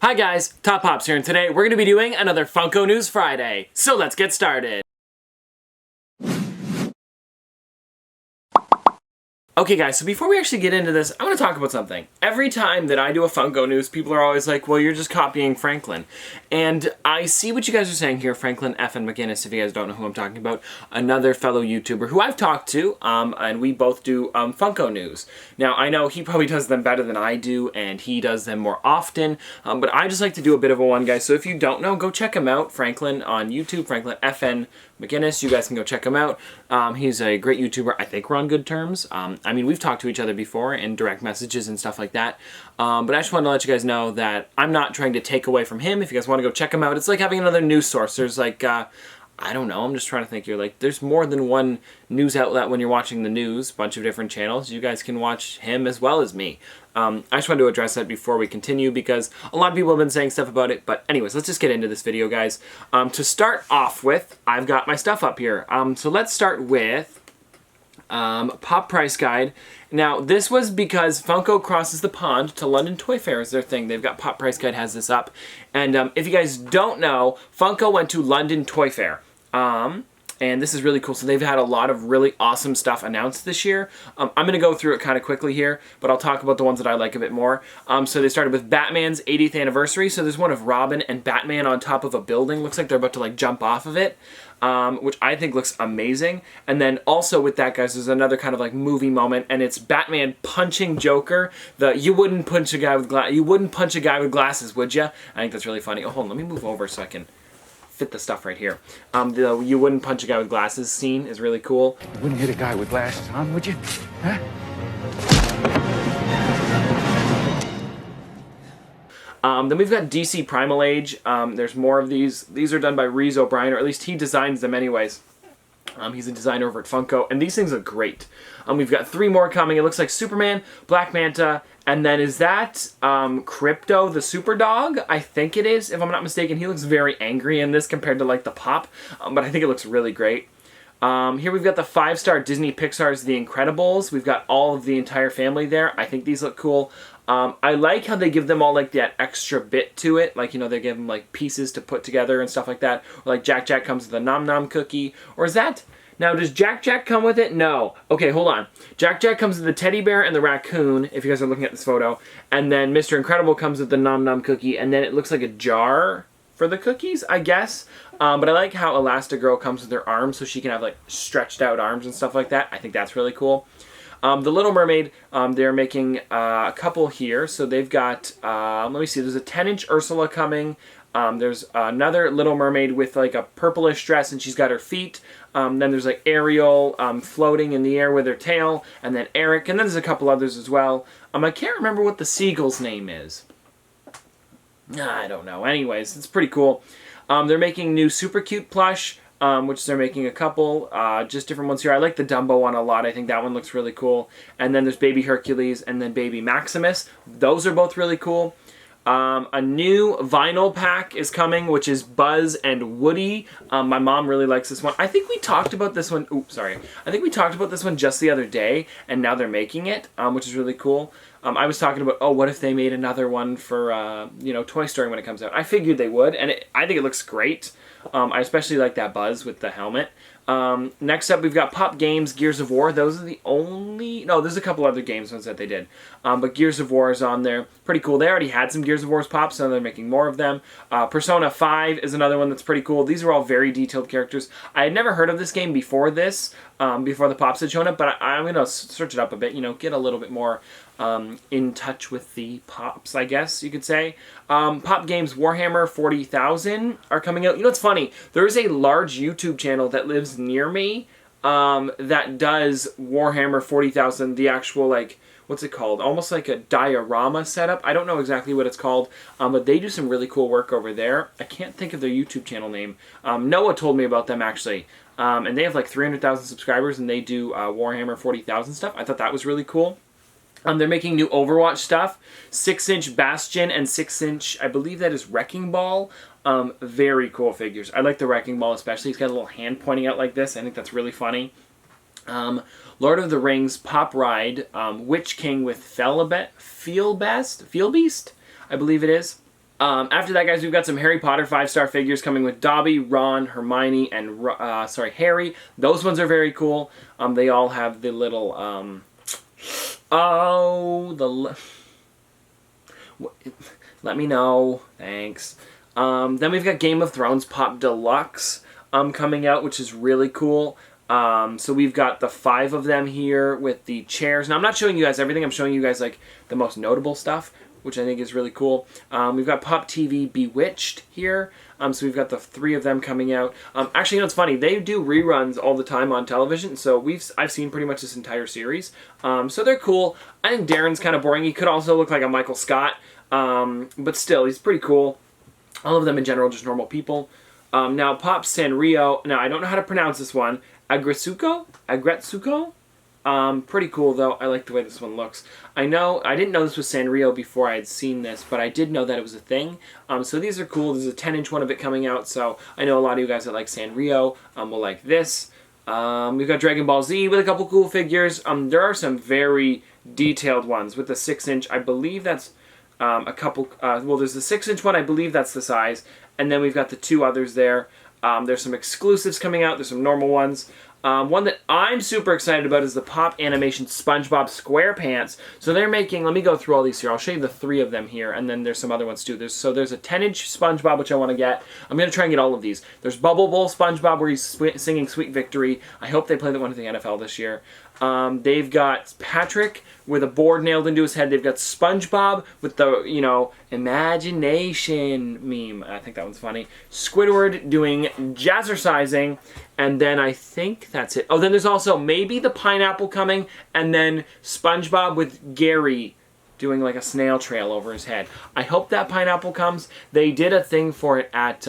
Hi guys, Top Pops here, and today we're going to be doing another Funko News Friday. So let's get started. Okay guys, so before we actually get into this, I want to talk about something. Every time that I do a Funko News, people are always like, well, you're just copying Franklin. And I see what you guys are saying here, Franklin F. and McGinnis, if you guys don't know who I'm talking about. Another fellow YouTuber who I've talked to, and we both do Funko News. Now, I know he probably does them better than I do, and he does them more often, but I just like to do a bit of a one, guys. So if you don't know, go check him out, Franklin, on YouTube, Franklin F.N. McGinnis. You guys can go check him out. He's a great YouTuber. I think we're on good terms. I mean, we've talked to each other before in direct messages and stuff like that. But I just wanted to let you guys know that I'm not trying to take away from him. If you guys want to go check him out, it's like having another news source. There's like, I don't know, I'm just trying to think. You're like, there's more than one news outlet when you're watching the news, bunch of different channels. You guys can watch him as well as me. I just wanted to address that before we continue because a lot of people have been saying stuff about it. But anyways, let's just get into this video, guys. To start off with, I've got my stuff up here. So let's start with Pop Price Guide. Now, this was because Funko crosses the pond to London Toy Fair is their thing. They've got Pop Price Guide has this up. And if you guys don't know, Funko went to London Toy Fair. And this is really cool. So they've had a lot of really awesome stuff announced this year. I'm going to go through it kind of quickly here, but I'll talk about the ones that I like a bit more. So they started with Batman's 80th anniversary. So there's one of Robin and Batman on top of a building. Looks like they're about to like jump off of it, which I think looks amazing. And then also with that, guys, there's another kind of like movie moment, and it's Batman punching Joker. You wouldn't punch a guy with glasses, would you? I think that's really funny. Oh, hold on, let me move over so I can fit the stuff right here. The you wouldn't punch a guy with glasses scene is really cool. You wouldn't hit a guy with glasses on, would you? Huh? Then we've got DC Primal Age. There's more of these. These are done by Reese O'Brien, or at least he designs them anyways. He's a designer over at Funko, and these things are great. We've got 3 more coming. It looks like Superman, Black Manta, and then is that Crypto the Super Dog? I think it is, if I'm not mistaken. He looks very angry in this compared to like the Pop, but I think it looks really great. Here we've got the 5-star Disney Pixar's The Incredibles. We've got all of the entire family there. I think these look cool. I like how they give them all like that extra bit to it. Like, you know, they give them like pieces to put together and stuff like that. Or like Jack Jack comes with a Nom Nom cookie. Or is that... Now, does Jack Jack come with it? No. Okay, hold on. Jack Jack comes with the teddy bear and the raccoon, if you guys are looking at this photo. And then Mr. Incredible comes with the Nom Nom cookie. And then it looks like a jar for the cookies, I guess. But I like how Elastigirl comes with her arms so she can have like stretched out arms and stuff like that. I think that's really cool. The Little Mermaid, they're making a couple here. So they've got, let me see, there's a 10-inch Ursula coming. There's another Little Mermaid with like a purplish dress and she's got her feet. Then there's like Ariel floating in the air with her tail. And then Eric. And then there's a couple others as well. I can't remember what the seagull's name is. I don't know. Anyways, it's pretty cool. They're making new Super Cute Plush, which they're making a couple, just different ones here. I like the Dumbo one a lot. I think that one looks really cool. And then there's Baby Hercules and then Baby Maximus. Those are both really cool. A new vinyl pack is coming, which is Buzz and Woody. My mom really likes this one. I think we talked about this one. Oops, sorry. I think we talked about this one just the other day, and now they're making it, which is really cool. I was talking about, oh, what if they made another one for, you know, Toy Story when it comes out? I figured they would, and I think it looks great. I especially like that Buzz with the helmet. Next up, we've got Pop Games, Gears of War. Those are the only... No, there's a couple other games ones that they did. But Gears of War is on there. Pretty cool. They already had some Gears of War's Pop, so they're making more of them. Persona 5 is another one that's pretty cool. These are all very detailed characters. I had never heard of this game before this, before the Pops had shown up, but I'm going to search it up a bit, you know, get a little bit more in touch with the Pops, I guess you could say. Pop Games Warhammer 40,000 are coming out. You know, it's funny. There is a large YouTube channel that lives near me that does Warhammer 40,000, the actual, like, what's it called? Almost like a diorama setup. I don't know exactly what it's called, but they do some really cool work over there. I can't think of their YouTube channel name. Noah told me about them, actually. And they have like 300,000 subscribers, and they do Warhammer 40,000 stuff. I thought that was really cool. They're making new Overwatch stuff. 6-inch Bastion and 6-inch, I believe that is Wrecking Ball. Very cool figures. I like the Wrecking Ball especially. He's got a little hand pointing out like this. I think that's really funny. Lord of the Rings Pop Ride, Witch King with Feelbeast, I believe it is. After that, guys, we've got some Harry Potter 5-star figures coming with Dobby, Ron, Hermione, and Harry. Those ones are very cool. They all have the little let me know. Thanks. Then we've got Game of Thrones Pop Deluxe coming out, which is really cool. So we've got the 5 of them here with the chairs. Now, I'm not showing you guys everything. I'm showing you guys like the most notable stuff, which I think is really cool. We've got Pop TV Bewitched here. So we've got the 3 of them coming out. Actually, you know, it's funny. They do reruns all the time on television, so I've seen pretty much this entire series. So they're cool. I think Darren's kind of boring. He could also look like a Michael Scott, but still, he's pretty cool. All of them in general, just normal people. Now, Pop Sanrio. Now, I don't know how to pronounce this one. Agretsuko? Pretty cool, though. I like the way this one looks. I didn't know this was Sanrio before I had seen this, but I did know that it was a thing. So these are cool. There's a 10-inch one of it coming out, so I know a lot of you guys that like Sanrio will like this. We've got Dragon Ball Z with a couple cool figures. There are some very detailed ones with the 6-inch. I believe that's a couple... well, there's the 6-inch one. I believe that's the size. And then we've got the 2 others there. There's some exclusives coming out. There's some normal ones. One that I'm super excited about is the Pop Animation Spongebob Squarepants. So they're making, let me go through all these here. I'll show you the 3 of them here, and then there's some other ones too. There's a 10-inch SpongeBob, which I want to get. I'm going to try and get all of these. There's Bubble Bowl SpongeBob, where he's singing Sweet Victory. I hope they play that one at the NFL this year. They've got Patrick with a board nailed into his head. They've got SpongeBob with the, you know, imagination meme. I think that one's funny. Squidward doing jazzercising. And then I think that's it. Oh, then there's also maybe the pineapple coming. And then SpongeBob with Gary doing like a snail trail over his head. I hope that pineapple comes. They did a thing for it at...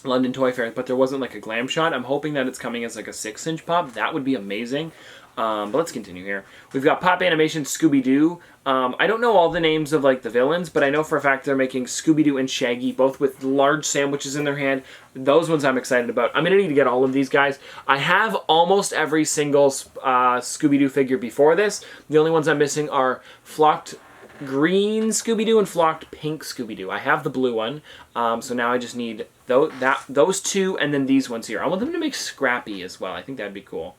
London Toy Fair, but there wasn't like a glam shot. I'm hoping that it's coming as like a 6-inch pop. That would be amazing. But let's continue here. We've got Pop Animation Scooby-Doo. I don't know all the names of like the villains, but I know for a fact they're making Scooby-Doo and Shaggy, both with large sandwiches in their hand. Those ones I'm excited about. I'm going to need to get all of these guys. I have almost every single Scooby-Doo figure before this. The only ones I'm missing are Flocked Green Scooby-Doo and Flocked Pink Scooby-Doo. I have the blue one, so now I just need those 2 and then these ones here. I want them to make Scrappy as well. I think that'd be cool.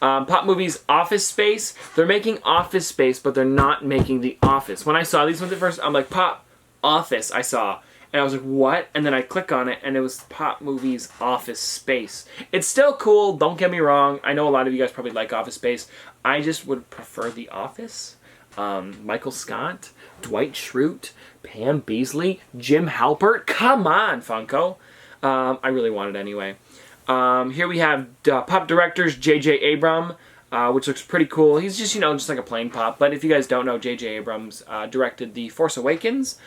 Pop Movies Office Space. They're making Office Space, but they're not making The Office. When I saw these ones at first, I'm like, Pop Office, I saw. And I was like, what? And then I click on it, and it was Pop Movies Office Space. It's still cool, don't get me wrong. I know a lot of you guys probably like Office Space. I just would prefer The Office. Michael Scott, Dwight Schrute, Pam Beasley, Jim Halpert. Come on, Funko. I really want it anyway. Here we have Pop Directors J.J. Abrams, which looks pretty cool. He's just, you know, just like a plain Pop. But if you guys don't know, J.J. Abrams directed The Force Awakens,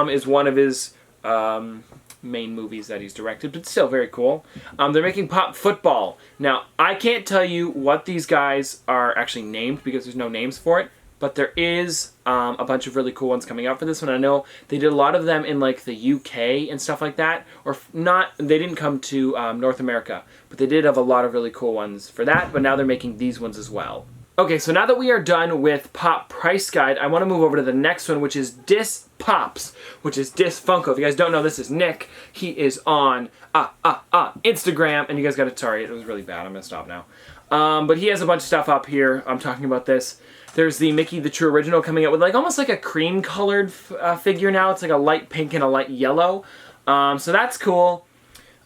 is one of his main movies that he's directed, but still very cool. They're making Pop Football. Now, I can't tell you what these guys are actually named because there's no names for it. But there is a bunch of really cool ones coming out for this one. I know they did a lot of them in like the UK and stuff like that. Or not, they didn't come to North America. But they did have a lot of really cool ones for that. But now they're making these ones as well. Okay, so now that we are done with Pop Price Guide, I want to move over to the next one, which is Dis Pops, which is Dis Funko. If you guys don't know, this is Nick. He is on Instagram. And you guys got it. Sorry, it was really bad. I'm going to stop now. But he has a bunch of stuff up here. I'm talking about this. There's the Mickey the True Original coming out with like almost like a cream colored figure now. It's like a light pink and a light yellow. So that's cool.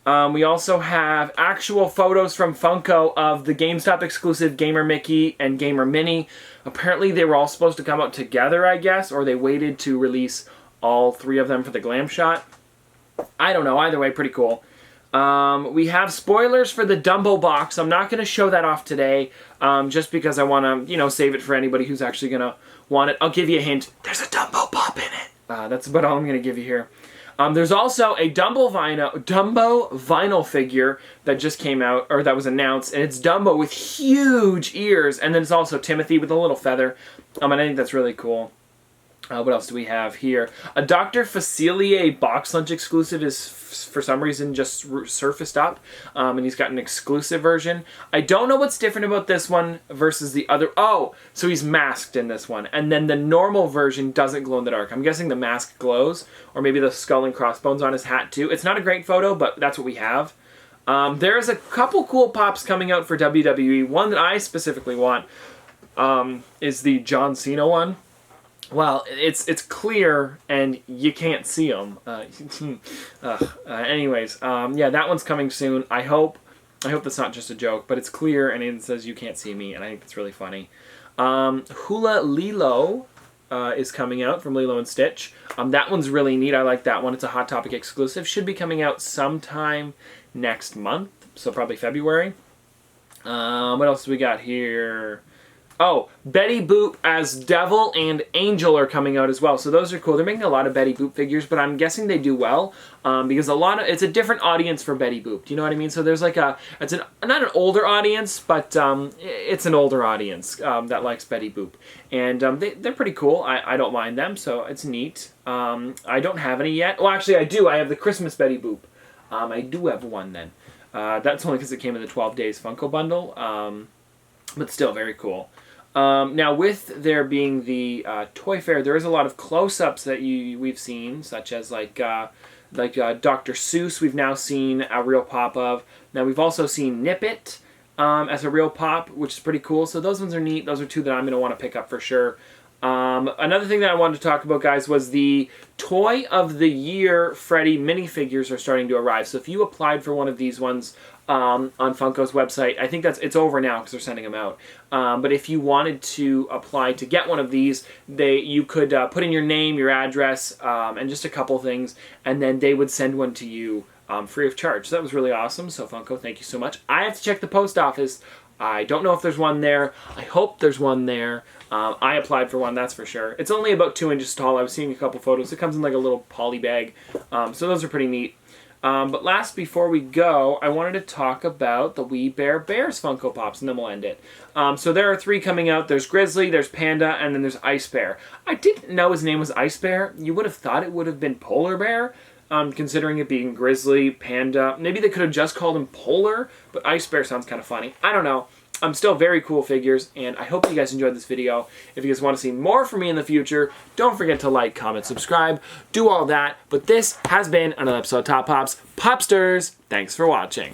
We also have actual photos from Funko of the GameStop exclusive Gamer Mickey and Gamer Minnie. Apparently they were all supposed to come out together, I guess, or they waited to release all 3 of them for the glam shot. I don't know. Either way, pretty cool. We have spoilers for the Dumbo Box. I'm not going to show that off today, just because I want to, you know, save it for anybody who's actually going to want it. I'll give you a hint. There's a Dumbo Pop in it. That's about all I'm going to give you here. There's also a Dumbo vinyl figure that just came out, or that was announced, and it's Dumbo with huge ears, and then it's also Timothy with a little feather, and I think that's really cool. What else do we have here? A Dr. Facilier box lunch exclusive is for some reason just surfaced up, and he's got an exclusive version. I don't know what's different about this one versus the other. Oh, so he's masked in this one, and then the normal version doesn't glow in the dark. I'm guessing the mask glows, or maybe the skull and crossbones on his hat too. It's not a great photo, but that's what we have. There's a couple cool pops coming out for WWE. One that I specifically want is the John Cena one. Well, it's clear and you can't see them. Anyways, yeah, that one's coming soon. I hope that's not just a joke, but it's clear and it says you can't see me, and I think that's really funny. Hula Lilo is coming out from Lilo and Stitch. That one's really neat. I like that one. It's a Hot Topic exclusive. Should be coming out sometime next month, so probably February. What else do we got here? Oh, Betty Boop as Devil and Angel are coming out as well. So those are cool. They're making a lot of Betty Boop figures, but I'm guessing they do well because it's a different audience for Betty Boop. Do you know what I mean? So there's like not an older audience, but it's an older audience that likes Betty Boop. And they're pretty cool. I don't mind them, so it's neat. I don't have any yet. Well, actually, I do. I have the Christmas Betty Boop. I do have one then. That's only because it came in the 12 Days Funko bundle, but still very cool. Now, with there being the toy fair, there is a lot of close-ups that we've seen, such as like Dr. Seuss. We've now seen a real pop of. Now we've also seen Nip It as a real pop, which is pretty cool. So those ones are neat. Those are two that I'm going to want to pick up for sure. Another thing that I wanted to talk about, guys, was the Toy of the Year Freddy minifigures are starting to arrive. So if you applied for one of these ones on Funko's website, I think it's over now because they're sending them out. But if you wanted to apply to get one of these, you could put in your name, your address, and just a couple things, and then they would send one to you free of charge. So that was really awesome. So Funko, thank you so much. I have to check the post office. I don't know if there's one there. I hope there's one there. I applied for one, that's for sure. It's only about 2 inches tall. I was seeing a couple photos. It comes in like a little poly bag. So those are pretty neat. But last, before we go, I wanted to talk about the We Bare Bears Funko Pops, and then we'll end it. So there are 3 coming out. There's Grizzly, there's Panda, and then there's Ice Bear. I didn't know his name was Ice Bear. You would have thought it would have been Polar Bear, considering it being Grizzly, Panda. Maybe they could have just called him Polar, but Ice Bear sounds kind of funny. I don't know. Still very cool figures, and I hope you guys enjoyed this video. If you guys want to see more from me in the future, don't forget to like, comment, subscribe, do all that. But this has been another episode of Top Pops. Popsters, thanks for watching.